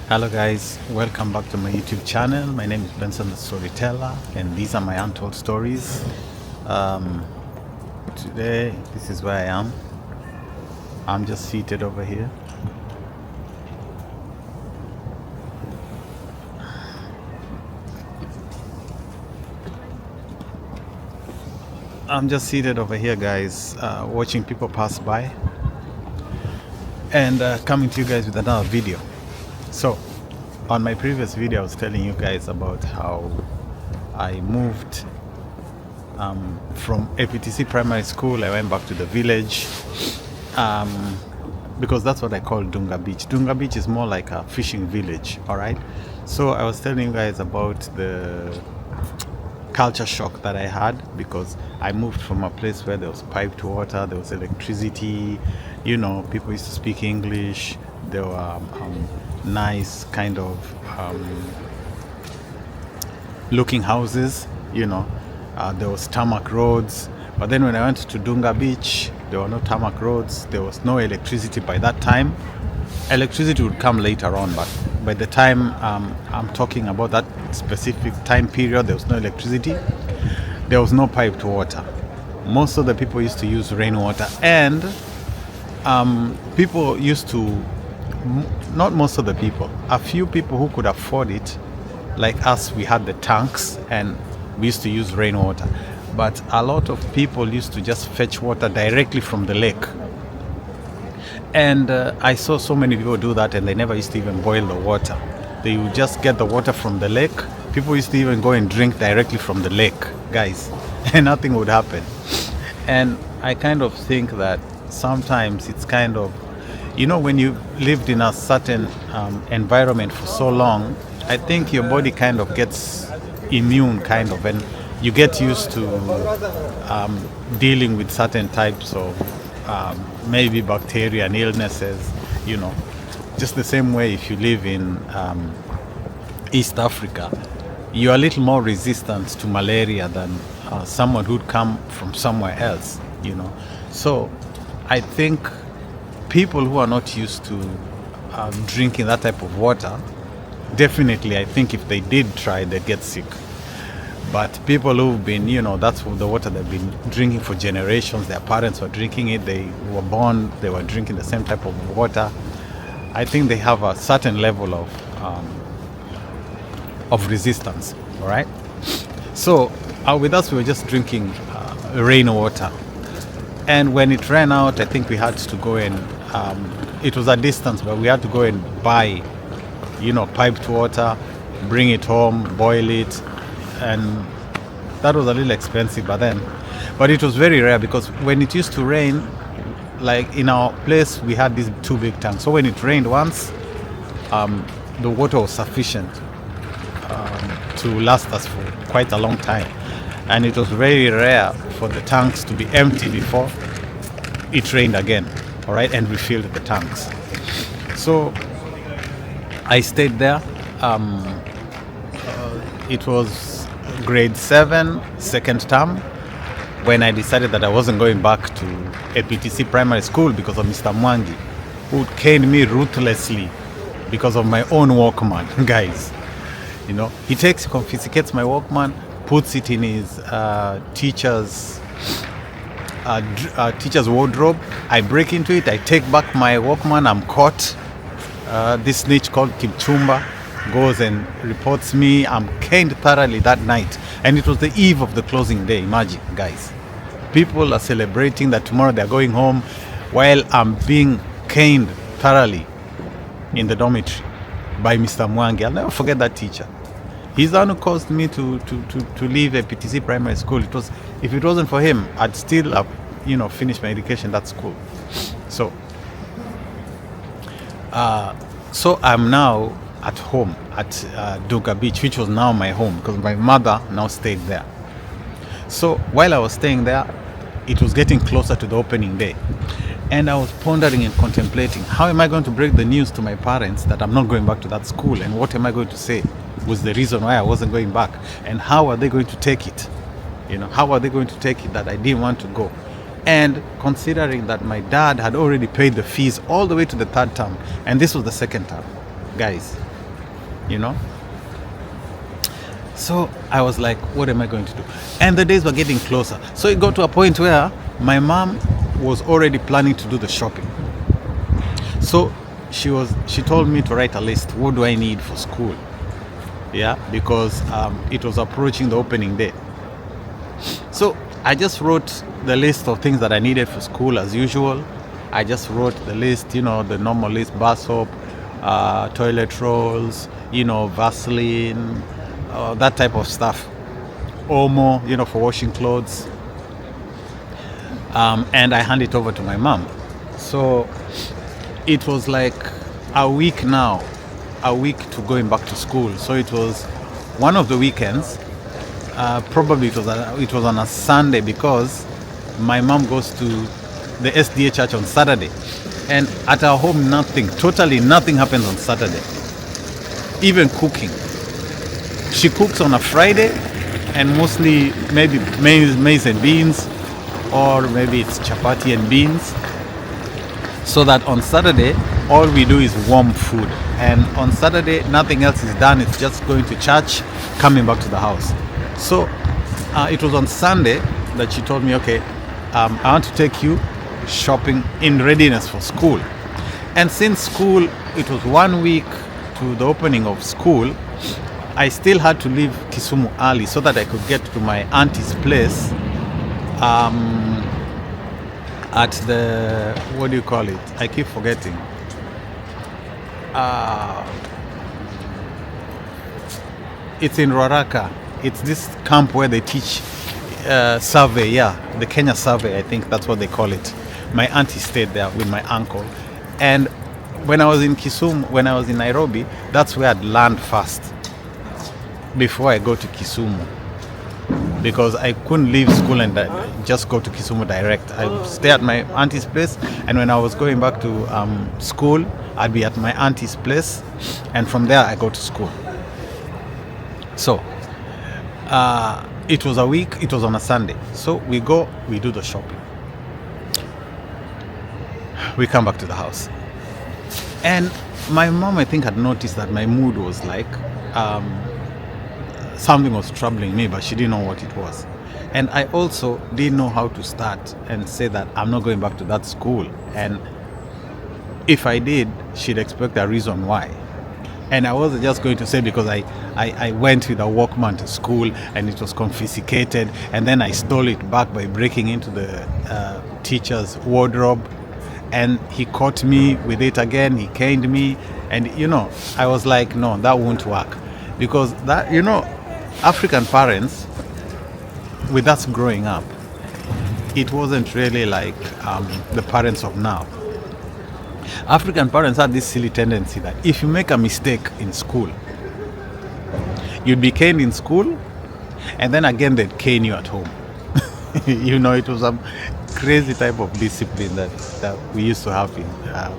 Hello guys, welcome back to my YouTube channel. My name is Benson the Storyteller and these are my untold stories. Today, this is where I am. I'm just seated over here. Guys, watching people pass by and coming to you guys with another video. So, on my previous video, I was telling you guys about how I moved from APTC primary school. I went back to the village because that's what I call Dunga Beach. Dunga Beach is more like a fishing village, all right? So I was telling you guys about the culture shock that I had because I moved from a place where there was piped water, there was electricity, you know, people used to speak English, there were nice kind of looking houses, you know, there was tarmac roads. But then when I went to Dunga Beach, there were no tarmac roads, there was no electricity by that time. Electricity would come later on, but by the time I'm talking about that specific time period, there was no electricity, there was no piped water. Most of the people used to use rainwater, and people used to, not most of the people, a few people who could afford it, like us, we had the tanks and we used to use rainwater. But a lot of people used to just fetch water directly from the lake. And I saw so many people do that, and they never used to even boil the water. They would just get the water from the lake. People used to even go and drink directly from the lake, guys, and nothing would happen. And I kind of think that sometimes it's kind of, you know, when you lived in a certain environment for so long, I think your body kind of gets immune, kind of, and you get used to dealing with certain types of maybe bacteria and illnesses, you know. Just the same way if you live in East Africa, you're a little more resistant to malaria than someone who'd come from somewhere else, you know. So I think people who are not used to drinking that type of water, definitely I think if they did try, they'd get sick. But people who've been, you know, that's the water they've been drinking for generations, their parents were drinking it, they were born, they were drinking the same type of water, I think they have a certain level of resistance, all right? So with us, we were just drinking rainwater. And when it ran out, I think we had to go and, it was a distance, but we had to go and buy, you know, piped water, bring it home, boil it, and that was a little expensive but it was very rare because when it used to rain, like in our place, we had these two big tanks. So when it rained once, the water was sufficient to last us for quite a long time. And it was very rare for the tanks to be empty before it rained again, all right, and refilled the tanks. So I stayed there. It was grade 7, second term, when I decided that I wasn't going back to APTC primary school because of Mr. Mwangi, who caned me ruthlessly because of my own Walkman, guys. You know, he confiscates my Walkman, puts it in his teacher's wardrobe. I break into it, I take back my Walkman, I'm caught. This snitch called Kipchumba goes and reports me. I'm caned thoroughly that night, and it was the eve of the closing day. Imagine, guys, people are celebrating that tomorrow they're going home while I'm being caned thoroughly in the dormitory by Mr. Mwangi. I'll never forget that teacher. He's the one who caused me to leave APTC primary school. If it wasn't for him, I'd still have, you know, finished my education at that school. So I'm now at home at Dunga Beach, which was now my home because my mother now stayed there. So while I was staying there, it was getting closer to the opening day, and I was pondering and contemplating, how am I going to break the news to my parents that I'm not going back to that school, and what am I going to say was the reason why I wasn't going back, and how are they going to take it? You know, how are they going to take it that I didn't want to go? And considering that my dad had already paid the fees all the way to the third term, and this was the second term, guys, you know. So I was like, what am I going to do? And the days were getting closer. So it got to a point where my mom was already planning to do the shopping. So she told me to write a list. What do I need for school? Yeah, because it was approaching the opening day. So I just wrote the list of things that I needed for school as usual. I just wrote the list, the normal list: bar soap, toilet rolls, Vaseline, that type of stuff. Omo, for washing clothes. And I hand it over to my mom. So it was like a week to going back to school. So it was one of the weekends. Probably it was on a Sunday, because my mom goes to the SDA church on Saturday, and at our home totally nothing happens on Saturday. Even cooking, she cooks on a Friday, and mostly maybe maize and beans, or maybe it's chapati and beans, so that on Saturday all we do is warm food, and on Saturday nothing else is done. It's just going to church, coming back to the house. So it was on Sunday that she told me, okay, I want to take you shopping in readiness for school. And since school, it was 1 week to the opening of school, I still had to leave Kisumu early so that I could get to my auntie's place at the, what do you call it? I keep forgetting. It's in Ruaraka. It's this camp where they teach survey, the Kenya survey, I think that's what they call it. My auntie stayed there with my uncle. And when I was in Kisumu, when I was in Nairobi, that's where I'd land first before I go to Kisumu, because I couldn't leave school and just go to Kisumu direct. I'd stay at my auntie's place, and when I was going back to school, I'd be at my auntie's place, and from there I go to school. So it was a week, it was on a Sunday. So we go, we do the shopping. We come back to the house. And my mom, I think, had noticed that my mood was like, something was troubling me, but she didn't know what it was. And I also didn't know how to start and say that I'm not going back to that school. And if I did, she'd expect a reason why. And I wasn't just going to say because I went with a Walkman to school and it was confiscated, and then I stole it back by breaking into the teacher's wardrobe, and he caught me with it again. He caned me, and I was like, no, that won't work, because that African parents, with us growing up, it wasn't really like the parents of now. African parents had this silly tendency that if you make a mistake in school, you'd be caned in school, and then again they'd cane you at home. It was a crazy type of discipline that we used to have in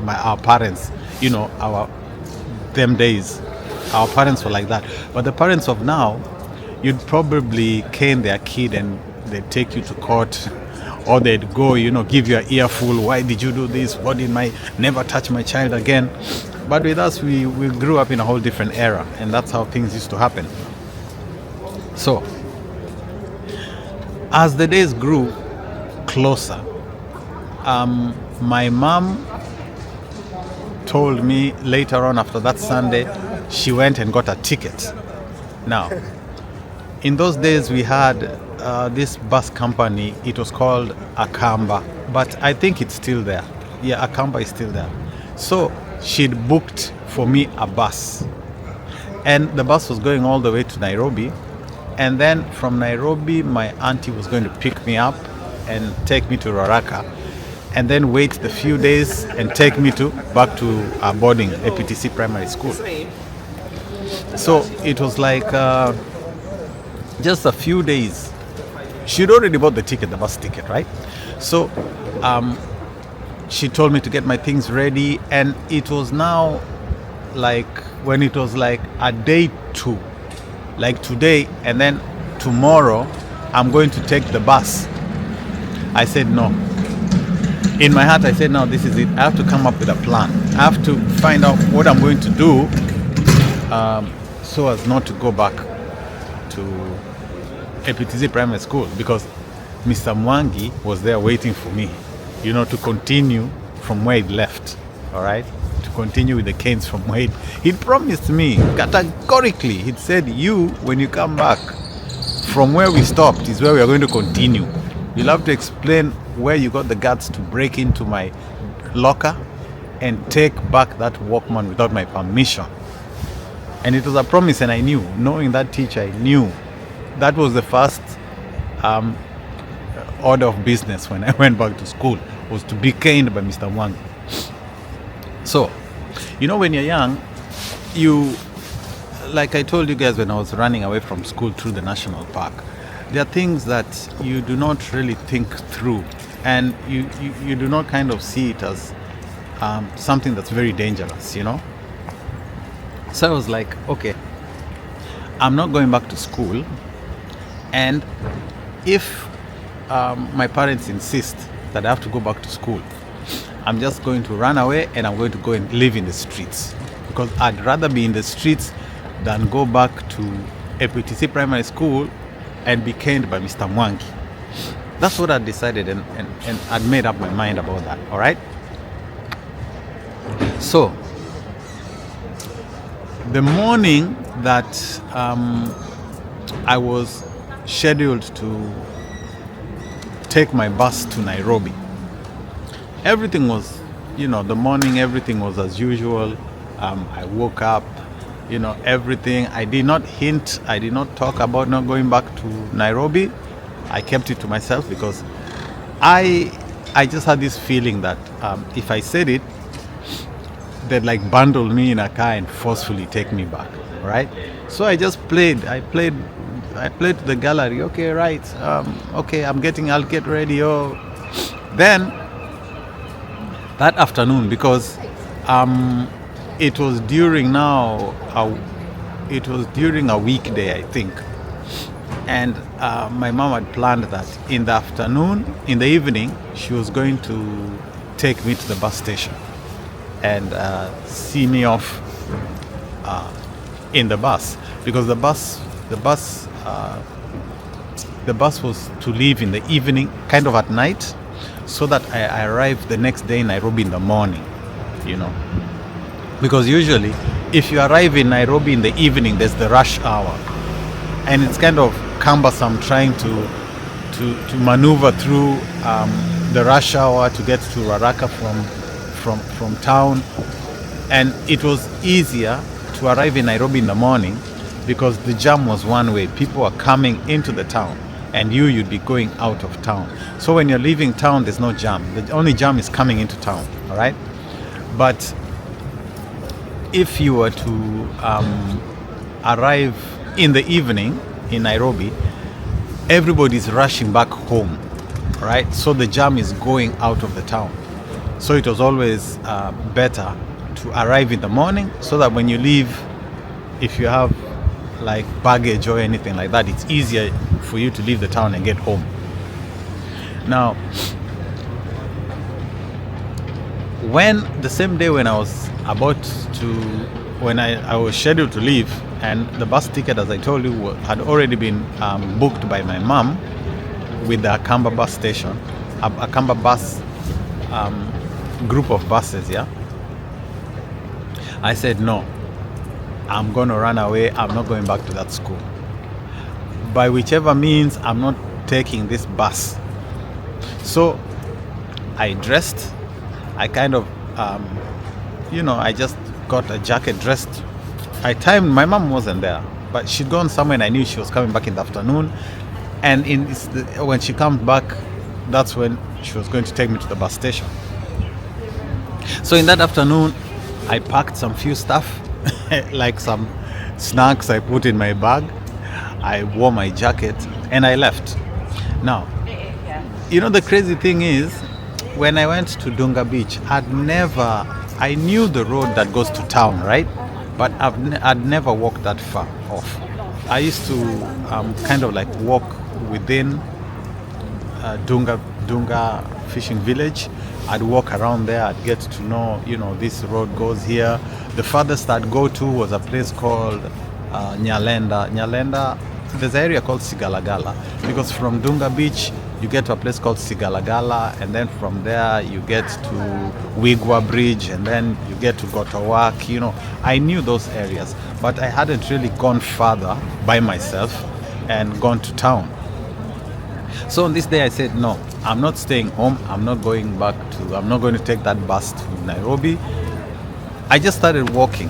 our parents. Them days, our parents were like that. But the parents of now, you'd probably cane their kid and they'd take you to court, or they'd go, give you an earful. Why did you do this? What did never touch my child again? But with us, we grew up in a whole different era, and that's how things used to happen. So, as the days grew closer, my mom told me later on, after that Sunday, she went and got a ticket. Now, in those days, we had this bus company. It was called Akamba, but I think it's still there. Yeah, Akamba is still there. So she'd booked for me a bus, and the bus was going all the way to Nairobi, and then from Nairobi my auntie was going to pick me up and take me to Ruaraka, and then wait the few days and take me back to boarding, APTC primary school. So it was like just a few days. She'd already bought the bus ticket, right? So she told me to get my things ready, and it was now like when it was like a day two, like today and then tomorrow I'm going to take the bus. I said no. In my heart I said, no, this is it. I have to come up with a plan. I have to find out what I'm going to do so as not to go back to APTZ Primary School, because Mr. Mwangi was there waiting for me, to continue from where he'd left, all right? To continue with the canes from where he'd promised me categorically. He'd said, when you come back from where we stopped is where we are going to continue. You'll have to explain where you got the guts to break into my locker and take back that Walkman without my permission. And it was a promise, and I knew, knowing that teacher, I knew that was the first order of business when I went back to school, was to be caned by Mr. Mwangi. So, when you're young, like I told you guys when I was running away from school through the national park, there are things that you do not really think through, and you do not kind of see it as something that's very dangerous, So I was like, okay, I'm not going back to school, and if my parents insist that I have to go back to school, I'm just going to run away and I'm going to go and live in the streets, because I'd rather be in the streets than go back to APTC Primary School and be caned by Mr. Mwangi. That's what I decided, and I'd made up my mind about that, all right? So, the morning that I was scheduled to take my bus to Nairobi, everything was, the morning, everything was as usual. I woke up, everything. I did not talk about not going back to Nairobi. I kept it to myself because I just had this feeling that if I said it, they'd like bundle me in a car and forcefully take me back, right? So I just played. I played to the gallery. Okay, right. Okay, I'll get ready. Oh, then that afternoon, because it was during a weekday, I think, and my mom had planned that in the evening, she was going to take me to the bus station and see me off in the bus, because the bus was to leave in the evening, kind of at night, so that I arrived the next day in Nairobi in the morning, because usually if you arrive in Nairobi in the evening, there's the rush hour, and it's kind of cumbersome trying to maneuver through the rush hour to get to Raraka from town. And it was easier to arrive in Nairobi in the morning because the jam was one way. People are coming into the town, and you'd be going out of town. So when you're leaving town, there's no jam. The only jam is coming into town, all right? But if you were to arrive in the evening in Nairobi, everybody's rushing back home, right? So the jam is going out of the town. So it was always better to arrive in the morning, so that when you leave, if you have like baggage or anything like that, it's easier for you to leave the town and get home. Now, when the same day when I was I was scheduled to leave, and the bus ticket, as I told you, had already been booked by my mom with the Akamba bus station, Akamba bus group of buses, yeah. I said, no, I'm going to run away. I'm not going back to that school. By whichever means, I'm not taking this bus. So I dressed. I kind of, I just got a jacket, dressed. My mom wasn't there, but she'd gone somewhere, and I knew she was coming back in the afternoon. And when she comes back, that's when she was going to take me to the bus station. So in that afternoon, I packed some few stuff, like some snacks I put in my bag. I wore my jacket and I left. Now, the crazy thing is, when I went to Dunga Beach, I knew the road that goes to town, right? But I'd never walked that far off. I used to kind of like walk within Dunga fishing village, I'd walk around there. I'd get to know, this road goes here. The farthest I'd go to was a place called Nyalenda. Nyalenda, there's an area called Sigalagala, because from Dunga Beach you get to a place called Sigalagala, and then from there you get to Wigwa Bridge, and then you get to Gotowak. I knew those areas, but I hadn't really gone further by myself and gone to town. So on this day I said, no, I'm not staying home. I'm not going to take that bus to Nairobi. I just started walking.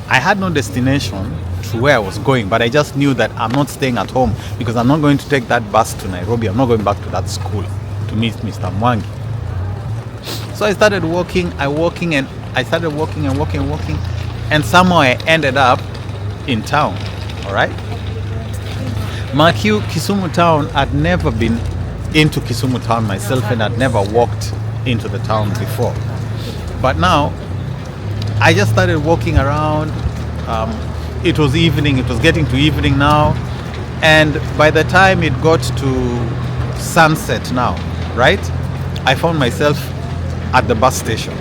I had no destination to where I was going, but I just knew that I'm not staying at home because I'm not going to take that bus to Nairobi. I'm not going back to that school to meet Mr. Mwangi. So I started walking. I started walking, and somehow I ended up in town. All right. Mark you, Kisumu town, I'd never been into Kisumu town myself, and I'd never walked into the town before. But now, I just started walking around. It was evening, it was getting to evening now. And by the time it got to sunset now, right? I found myself at the bus station.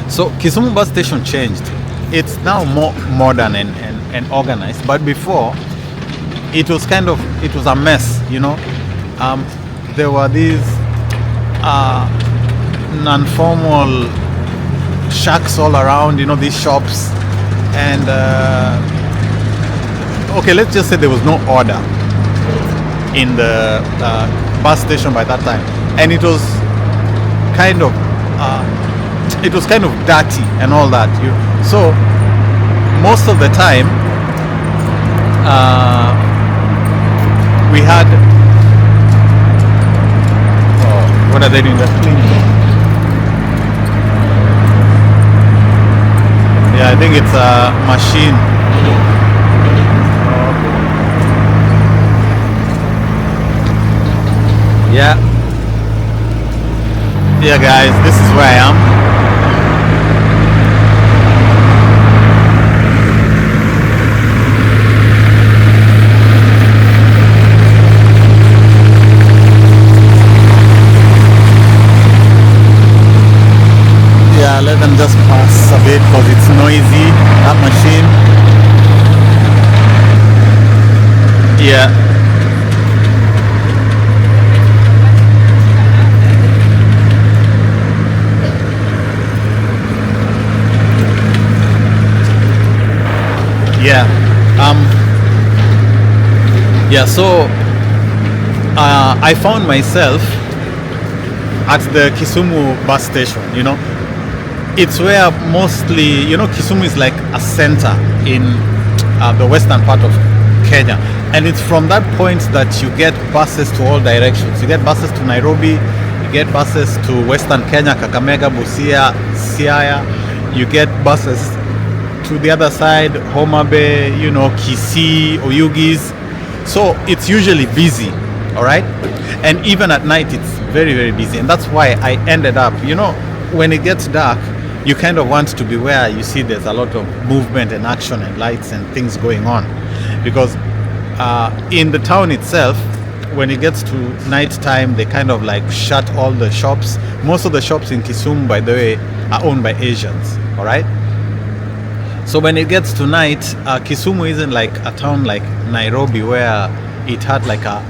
So Kisumu bus station changed. It's now more modern and organized. But before, it was a mess, There were these non-formal shacks all around, these shops. And okay, let's just say there was no order in the bus station by that time, and it was kind of dirty and all that. So most of the time, we had. Oh, what are they doing? They're cleaning. Yeah, I think it's a machine. Yeah. Yeah, guys, this is where I am. Yeah, let them just pass a bit because it's noisy, that machine. Yeah. Yeah. Yeah, so I found myself at the Kisumu bus station, It's where mostly, Kisumu is like a center in the western part of Kenya. And it's from that point that you get buses to all directions. You get buses to Nairobi, you get buses to western Kenya, Kakamega, Busia, Siaya. You get buses to the other side, Homa Bay, Kisii, Oyugis. So it's usually busy, all right? And even at night, it's very, very busy. And that's why I ended up, when it gets dark, you kind of want to be where you see there's a lot of movement and action and lights and things going on. Because in the town itself, when it gets to night time, they kind of like shut all the shops. Most of the shops in Kisumu, by the way, are owned by Asians, all right? So when it gets to night, Kisumu isn't like a town like Nairobi where it had like a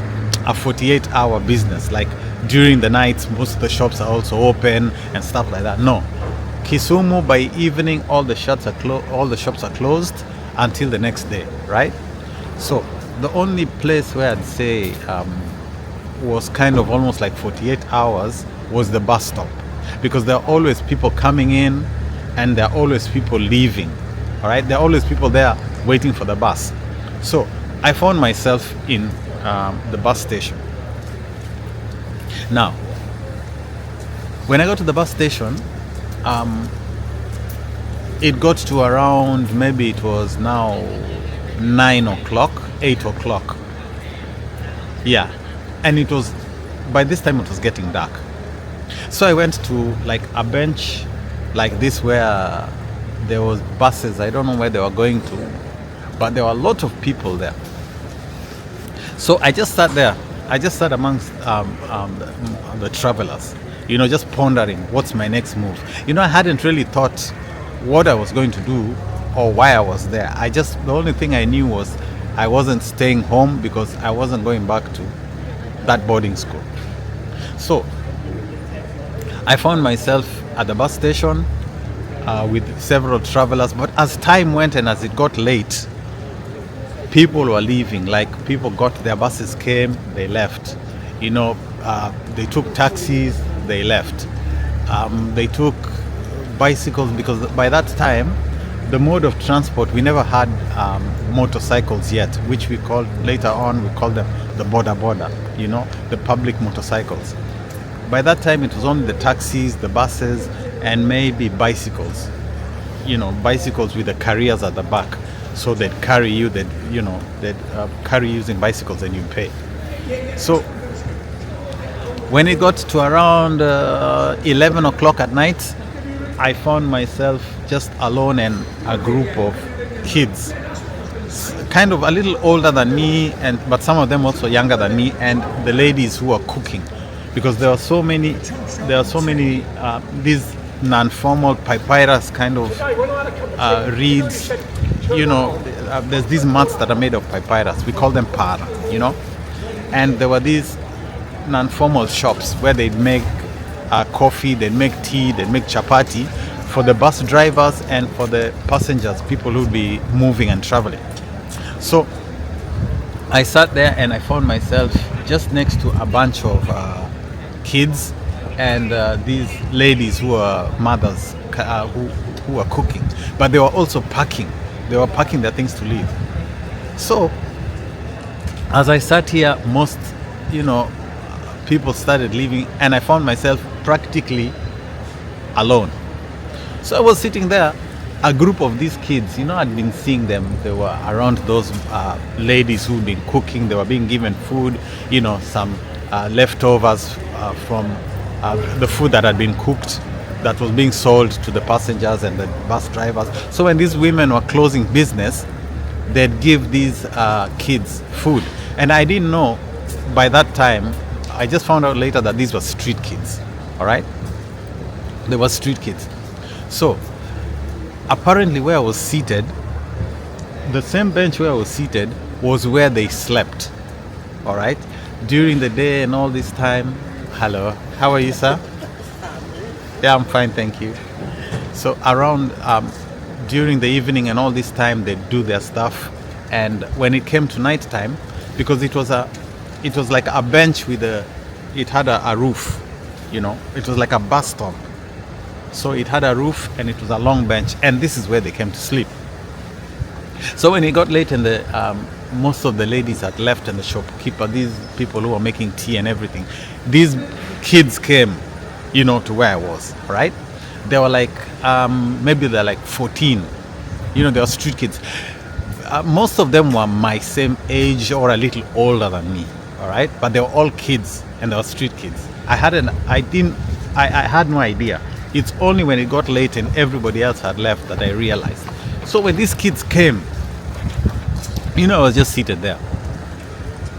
48-hour business. Like during the night, most of the shops are also open and stuff like that. No. Kisumu, by evening, all the shops are closed until the next day, right? So the only place where I'd say was kind of almost like 48 hours was the bus stop, because there are always people coming in and there are always people leaving, all right? There are always people there waiting for the bus. So I found myself in the bus station. Now, when I got to the bus station, it got to around, maybe it was now 9 o'clock, 8 o'clock. Yeah. And it was, by this time it was getting dark. So I went to like a bench like this where there was buses. I don't know where they were going to, but there were a lot of people there. So I just sat there. I just sat amongst the travelers. just pondering what's my next move. I hadn't really thought what I was going to do or why I was there. The only thing I knew was I wasn't staying home because I wasn't going back to that boarding school. So I found myself at the bus station with several travelers. But as time went and as it got late, people were leaving. Like, people got their buses, came, they left. They took taxis, they left. They took bicycles, because by that time, the mode of transport, we never had motorcycles yet, which we called later on, we called them the border, the public motorcycles. By that time, it was only the taxis, the buses, and maybe bicycles. Bicycles with the carriers at the back. So they'd carry you, they'd carry you using bicycles and you pay. So when it got to around 11 o'clock at night, I found myself just alone and a group of kids, kind of a little older than me, but some of them also younger than me, and the ladies who were cooking, because there are so many these non-formal papyrus kind of reeds. There's these mats that are made of papyrus. We call them para. And there were these non-formal shops where they'd make coffee, they'd make tea, they'd make chapati for the bus drivers and for the passengers, people who'd be moving and traveling. So I sat there and I found myself just next to a bunch of kids and these ladies who were mothers who were cooking, but they were also packing. They were packing their things to leave. So as I sat here, most people started leaving, and I found myself practically alone. So I was sitting there. A group of these kids, I'd been seeing them. They were around those ladies who'd been cooking. They were being given food, some leftovers from the food that had been cooked, that was being sold to the passengers and the bus drivers. So when these women were closing business, they'd give these kids food. And I didn't know by that time. I just found out later that these were street kids. All right? They were street kids. So apparently where I was seated, the same bench where I was seated was where they slept. All right? During the day and all this time. Hello. How are you, sir? Yeah, I'm fine, thank you. So around during the evening and all this time, they do their stuff. And when it came to night time, because it was like a bench it had a roof, it was like a bus stop. So it had a roof and it was a long bench, and this is where they came to sleep. So when it got late and most of the ladies had left and the shopkeeper, these people who were making tea and everything, these kids came, to where I was, right? They were like, maybe they're like 14, they were street kids. Most of them were my same age or a little older than me, all right? But they were all kids and they were street kids. I had no idea. It's only when it got late and everybody else had left that I realized. So when these kids came, I was just seated there.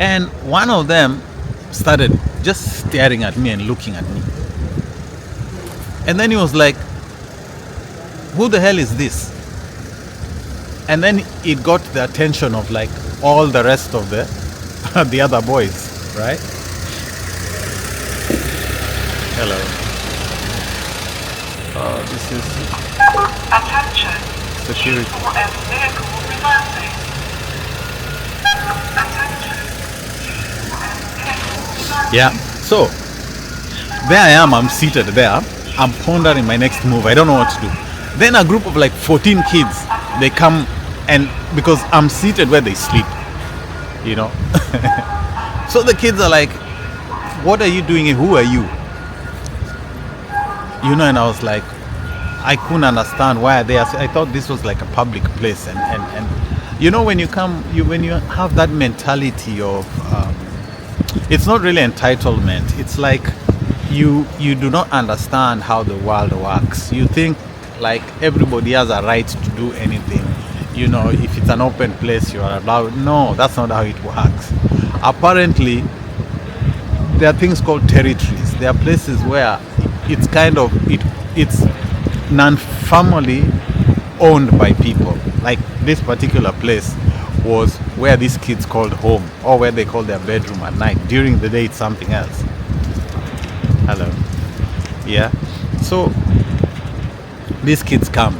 And one of them started just staring at me and looking at me. And then he was like, "Who the hell is this?" And then it got the attention of like all the rest of the other boys, right? Hello. This is attention. Security. Vehicle reversing. Yeah. So there I am. I'm seated there. I'm pondering my next move. I don't know what to do. Then a group of like 14 kids, they come, and because I'm seated where they sleep, So the kids are like, "What are you doing here? Who are you?" And I was like, I couldn't understand why are they. I thought this was like a public place, and when you come, when you have that mentality of, it's not really entitlement. It's like you do not understand how the world works. You think like everybody has a right to do anything. If it's an open place, you are allowed. No, that's not how it works. Apparently, there are things called territories. There are places where it's kind of it's non-family owned by people. Like this particular place was where these kids called home, or where they call their bedroom at night. During the day, it's something else. Hello. Yeah. So these kids come,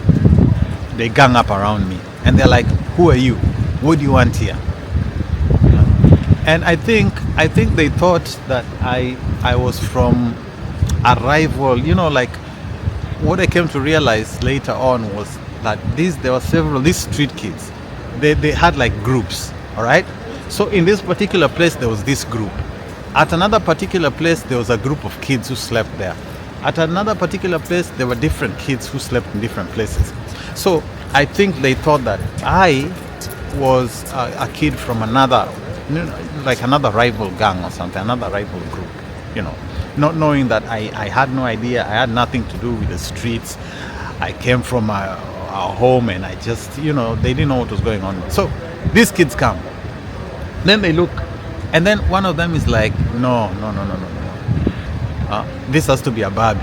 they gang up around me, and they're like, "Who are you? What do you want here?" And I think they thought that I was from a rival. Like what I came to realize later on was that there were several these street kids. They had like groups. All right. So in this particular place there was this group. At another particular place there was a group of kids who slept there. At another particular place there were different kids who slept in different places. So I think they thought that I was a kid from another, like another rival gang or something, another rival group, not knowing that I had no idea. I had nothing to do with the streets. I came from a home, and I just, they didn't know what was going on. So these kids come, then they look, and then one of them is like, no. This has to be a Barbie.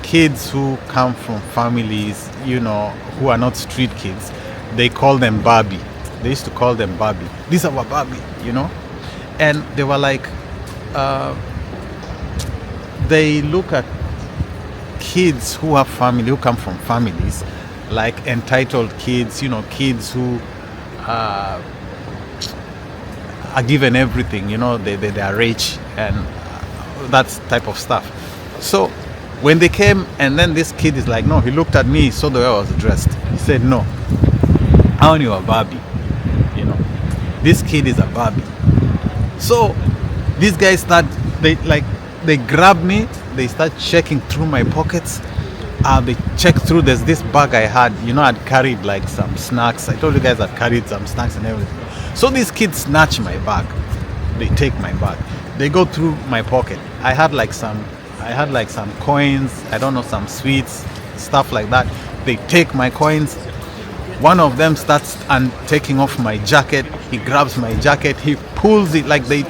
Kids who come from families, who are not street kids, they call them Barbie. They used to call them Barbie. This is our Barbie, And they were like, they look at kids who have family, who come from families, like entitled kids, kids who are given everything, they are rich, and that type of stuff. So when they came, and then this kid is like, no, he looked at me, saw the way I was dressed. He said, no, I only a Barbie. This kid is a Barbie. So these guys they grab me, they start checking through my pockets. They check through, there's this bag I had, I'd carried like some snacks. I told you guys I'd carried some snacks and everything. So these kids snatch my bag. They take my bag. They go through my pocket. I had like some coins, I don't know, some sweets, stuff like that. They take my coins. One of them starts taking off my jacket. He grabs my jacket. He pulls it like they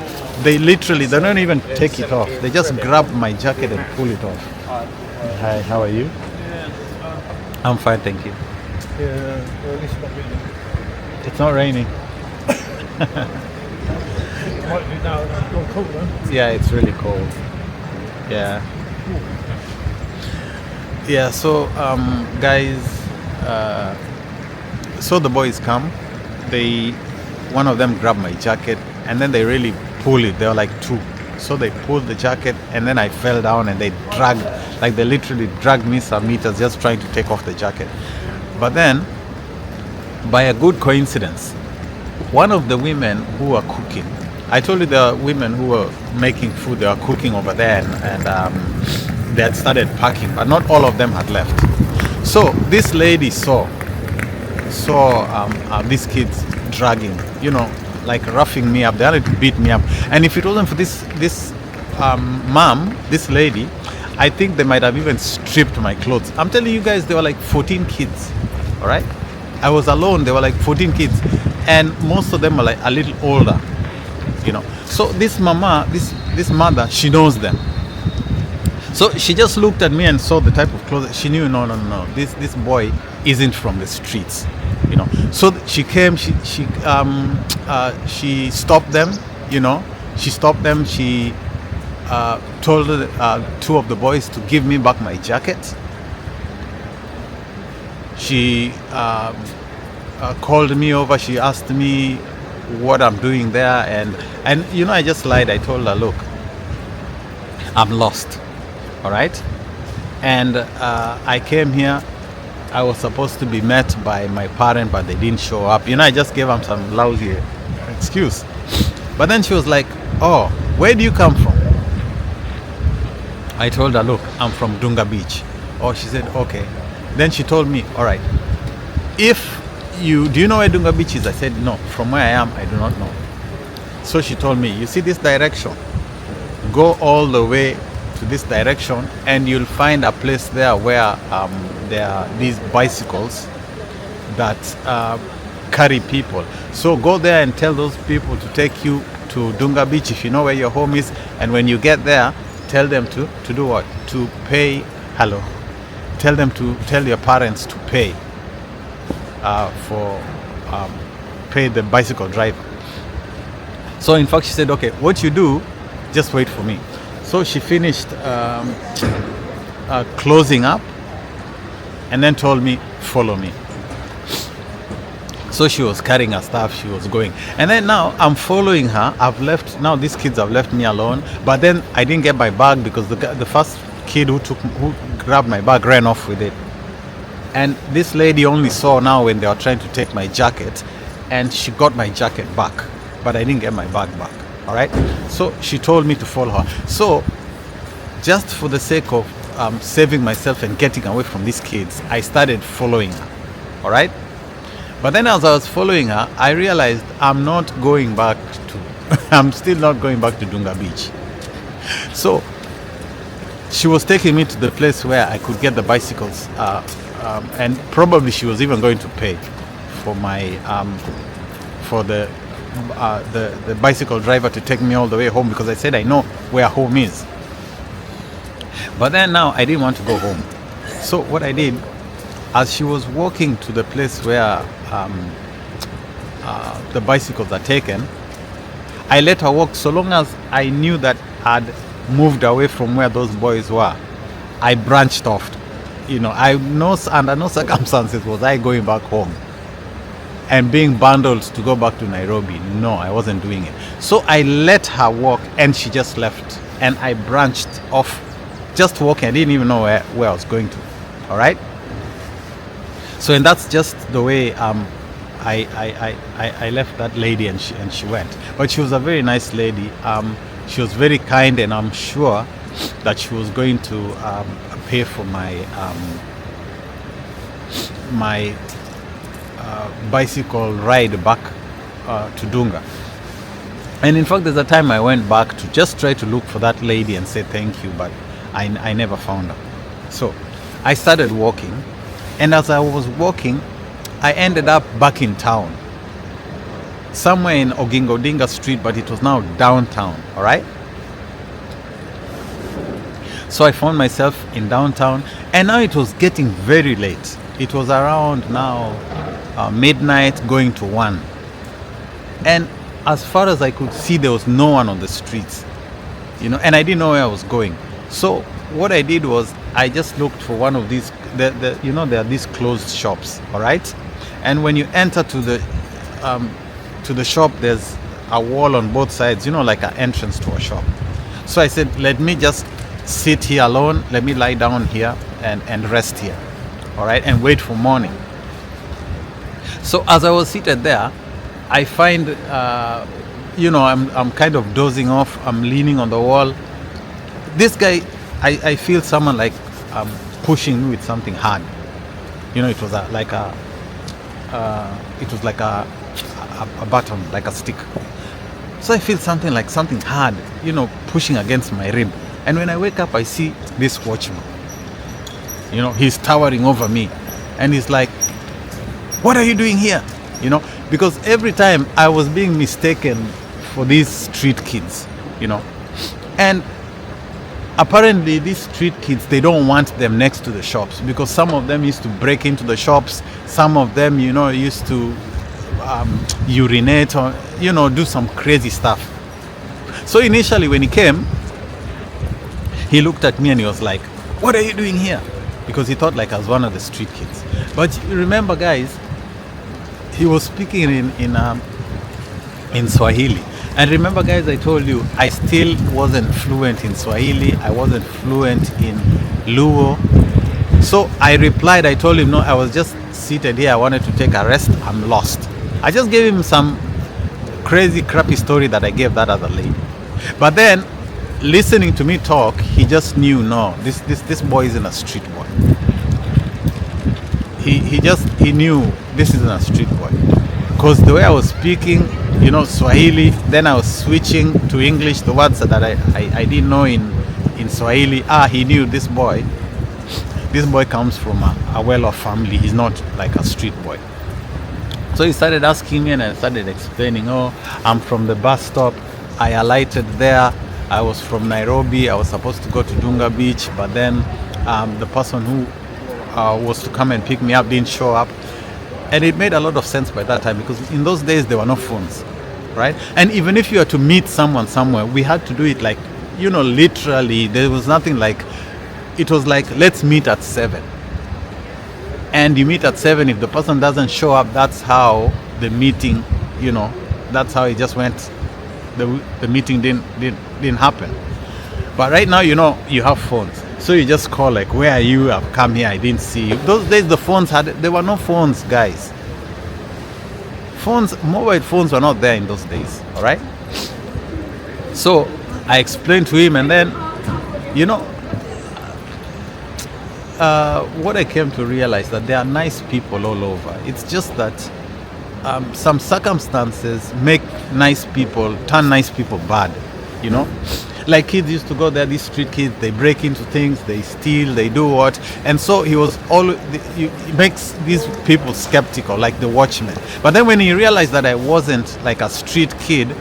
literally, they don't even take it off. They just grab my jacket and pull it off. Hi, how are you? I'm fine, thank you. Yeah, well, at least it's not raining. It's not raining. It might be now, it's gone cold though. Yeah, it's really cold. Yeah. Yeah, so guys, so the boys come. One of them grabbed my jacket, and then they really pull it. They were like two. So they pulled the jacket, and then I fell down, and they literally dragged me some meters just trying to take off the jacket. But then, by a good coincidence, one of the women who were cooking, I told you there were women who were making food, they were cooking over there, and they had started packing, but not all of them had left. So this lady saw these kids dragging, like roughing me up. They wanted to beat me up. And if it wasn't for this mom, this lady, I think they might have even stripped my clothes. I'm telling you guys, there were like 14 kids. All right, I was alone. There were like 14 kids, and most of them were like a little older. So this mother, she knows them. So she just looked at me and saw the type of clothes. She knew, no, this boy isn't from the streets. So she came, she stopped them, she stopped them. She told two of the boys to give me back my jacket. She called me over. She asked me what I'm doing there, and I just lied. I told her, look, I'm lost, all right, and I came here. I was supposed to be met by my parent, but they didn't show up. I just gave them some lousy excuse. But then she was like, oh, where do you come from? I told her, look, I'm from Dunga Beach. Oh, she said, okay. Then she told me, all right, do you know where Dunga Beach is? I said, no, from where I am, I do not know. So she told me, you see this direction? Go all the way to this direction, and you'll find a place there where there are these bicycles that carry people. So go there and tell those people to take you to Dunga Beach if you know where your home is, and when you get there, tell them to do what? To pay. Hello. Tell them to tell your parents to pay for pay the bicycle driver. So in fact, she said, okay, what you do, just wait for me. So she finished closing up and then told me, follow me. So she was carrying her stuff, she was going. And then now I'm following her. I've left, now these kids have left me alone. But then I didn't get my bag because the first kid who grabbed my bag ran off with it. And this lady only saw now when they were trying to take my jacket, and she got my jacket back. But I didn't get my bag back. All right. So she told me to follow her. So just for the sake of saving myself and getting away from these kids, I started following her. All right. But then as I was following her, I realized I'm not going back to, I'm still not going back to Dunga Beach. So she was taking me to the place where I could get the bicycles, and probably she was even going to pay for my, for the bicycle driver to take me all the way home, because I said I know where home is. But then now I didn't want to go home. So what I did, as she was walking to the place where the bicycles are taken, I let her walk so long as I knew that I'd moved away from where those boys were. I branched off. You know, under no circumstances was I going back home and being bundled to go back to Nairobi. No, I wasn't doing it. So I let her walk and she just left. And I branched off, just walking. I didn't even know where I was going to. All right? So, and that's just the way I left that lady, and she went. But she was a very nice lady. She was very kind, and I'm sure that she was going to pay for my bicycle ride back to Dunga. And in fact, there's a time I went back to just try to look for that lady and say thank you, but I never found her. So I started walking, and as I was walking, I ended up back in town, somewhere in Oginga Odinga Street, but it was now downtown. All right. So I found myself in downtown, and now it was getting very late. It was around now midnight going to 1. And as far as I could see, there was no one on the streets, you know, and I didn't know where I was going. So what I did was I just looked for one of these, you know, there are these closed shops, all right? And when you enter to the shop, there's a wall on both sides, you know, like an entrance to a shop. So I said, let me just sit here alone, let me lie down here and rest here, all right, and wait for morning. So as I was seated there, I find, you know, I'm kind of dozing off, I'm leaning on the wall. This guy, I feel someone like pushing me with something hard. You know, it was like a button, like a stick. So I feel something like something hard, you know, pushing against my rib. And when I wake up, I see this watchman. You know, he's towering over me. And he's like, what are you doing here? You know, because every time I was being mistaken for these street kids, you know. And apparently these street kids, they don't want them next to the shops, because some of them used to break into the shops. Some of them, you know, used to urinate or, you know, do some crazy stuff. So initially when he came, he looked at me and he was like, what are you doing here? Because he thought like I was one of the street kids. But remember, guys, he was speaking in Swahili. And remember, guys, I told you I still wasn't fluent in Swahili. I wasn't fluent in Luo. So I replied, I told him, no, I was just seated here. I wanted to take a rest. I'm lost. I just gave him some crazy, crappy story that I gave that other lady. But then, listening to me talk, he just knew, no, this boy isn't a street boy. He knew this isn't a street boy. Because the way I was speaking, you know, Swahili, then I was switching to English, the words that I didn't know in Swahili. He knew this boy comes from a well-off family. He's not like a street boy. So he started asking me, and I started explaining, I'm from the bus stop. I alighted there. I was from Nairobi. I was supposed to go to Dunga Beach, but then the person who was to come and pick me up didn't show up. And it made a lot of sense by that time, because in those days there were no phones, right? And even if you were to meet someone somewhere, we had to do it like, literally. There was nothing like, it was like, let's meet at 7. And you meet at 7. If the person doesn't show up, that's how the meeting, that's how it just went. The meeting didn't happen. But right now, you have phones. So you just call like, where are you? I've come here, I didn't see you. Those days there were no phones, guys. Mobile phones were not there in those days, all right? So I explained to him, and then, what I came to realize that there are nice people all over. It's just that some circumstances make turn nice people bad, Like kids used to go there, these street kids, they break into things, they steal, they do what. And so he makes these people skeptical, like the watchman. But then when he realized that I wasn't like a street kid,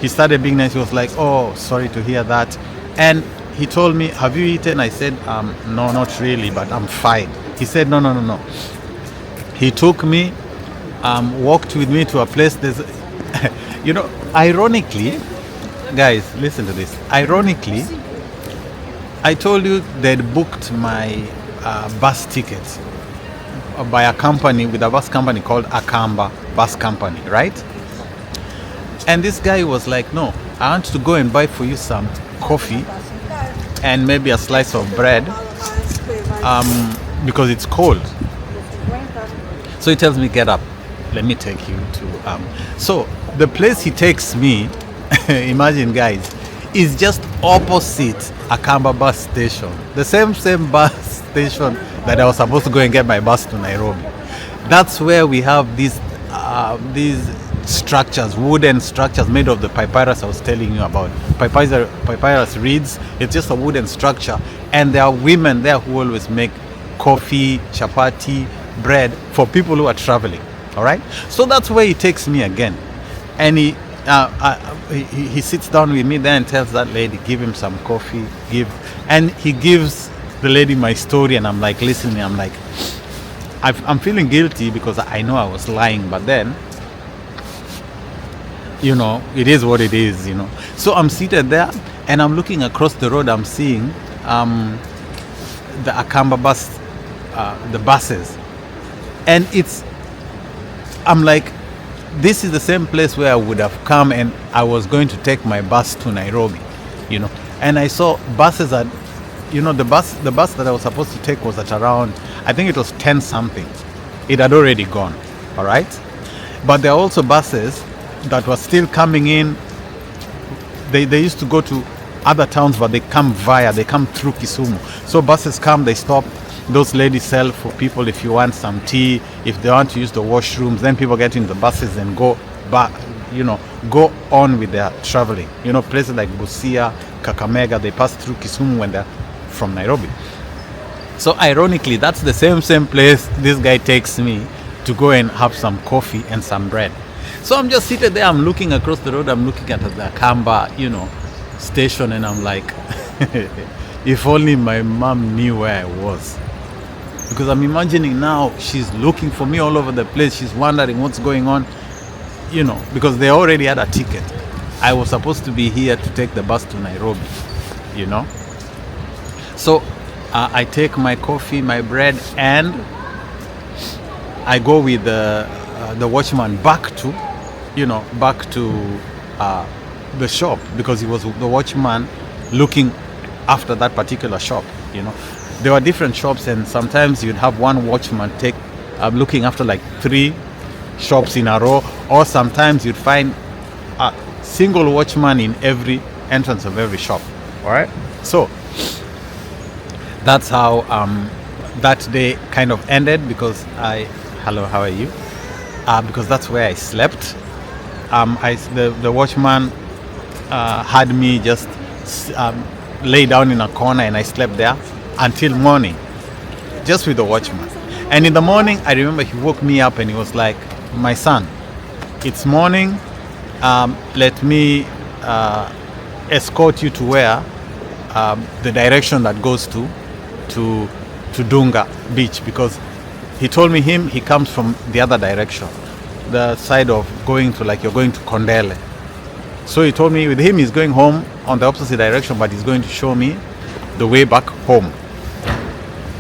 he started being nice. He was like, oh, sorry to hear that. And he told me, have you eaten? I said, no, not really, but I'm fine. He said, no. He took me, walked with me to a place, ironically, guys, listen to this. Ironically, I told you they'd booked my bus tickets by a company, with a bus company called Akamba Bus Company, right? And this guy was like, no, I want to go and buy for you some coffee and maybe a slice of bread because it's cold. So he tells me, get up, let me take you to... So the place he takes me, imagine guys, is just opposite Akamba bus station. The same bus station that I was supposed to go and get my bus to Nairobi. That's where we have these structures, wooden structures made of the papyrus I was telling you about. Papyrus reeds, it's just a wooden structure. And there are women there who always make coffee, chapati, bread for people who are traveling. All right? So that's where he takes me again. And he sits down with me there and tells that lady, give him some coffee, and he gives the lady my story, and I'm like listening. I'm like, I'm feeling guilty because I know I was lying, but then, it is what it is, So I'm seated there and I'm looking across the road. I'm seeing the Akamba bus, the buses, and I'm like, this is the same place where I would have come and I was going to take my bus to Nairobi, And I saw buses at, the bus that I was supposed to take was at around, I think it was 10 something. It had already gone, all right? But there are also buses that were still coming in. They used to go to other towns, but they come through Kisumu. So buses come, they stop. Those ladies sell for people if you want some tea, if they want to use the washrooms. Then people get in the buses and go back, go on with their traveling. Places like Busia, Kakamega, they pass through Kisumu when they're from Nairobi. So ironically, that's the same place this guy takes me to go and have some coffee and some bread. So I'm just seated there, I'm looking across the road, I'm looking at the Akamba, station, and I'm like, if only my mom knew where I was. Because I'm imagining now she's looking for me all over the place. She's wondering what's going on, because they already had a ticket. I was supposed to be here to take the bus to Nairobi, So I take my coffee, my bread, and I go with the watchman back to the shop, because he was the watchman looking after that particular shop. There were different shops, and sometimes you'd have one watchman looking after like 3 shops in a row, or sometimes you'd find a single watchman in every entrance of every shop. All right, so that's how that day kind of ended, because hello, how are you? Because that's where I slept. The watchman had me just lay down in a corner, and I slept there until morning, just with the watchman. And in the morning, I remember he woke me up and he was like, my son, it's morning, let me escort you to where the direction that goes to Dunga Beach, because he told me he comes from the other direction, the side of going to, like, you're going to Kondele. So he told me with him he's going home on the opposite direction, but he's going to show me the way back home.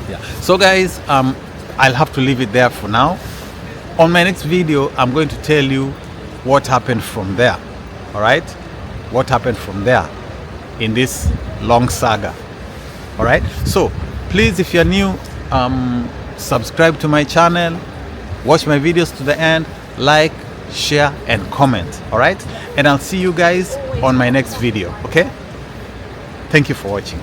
Yeah. So guys, I'll have to leave it there for now. On my next video, I'm going to tell you what happened from there. All right? What happened from there in this long saga. All right? So please, if you're new, subscribe to my channel, watch my videos to the end, like, share, and comment. All right? And I'll see you guys on my next video. Okay? Thank you for watching.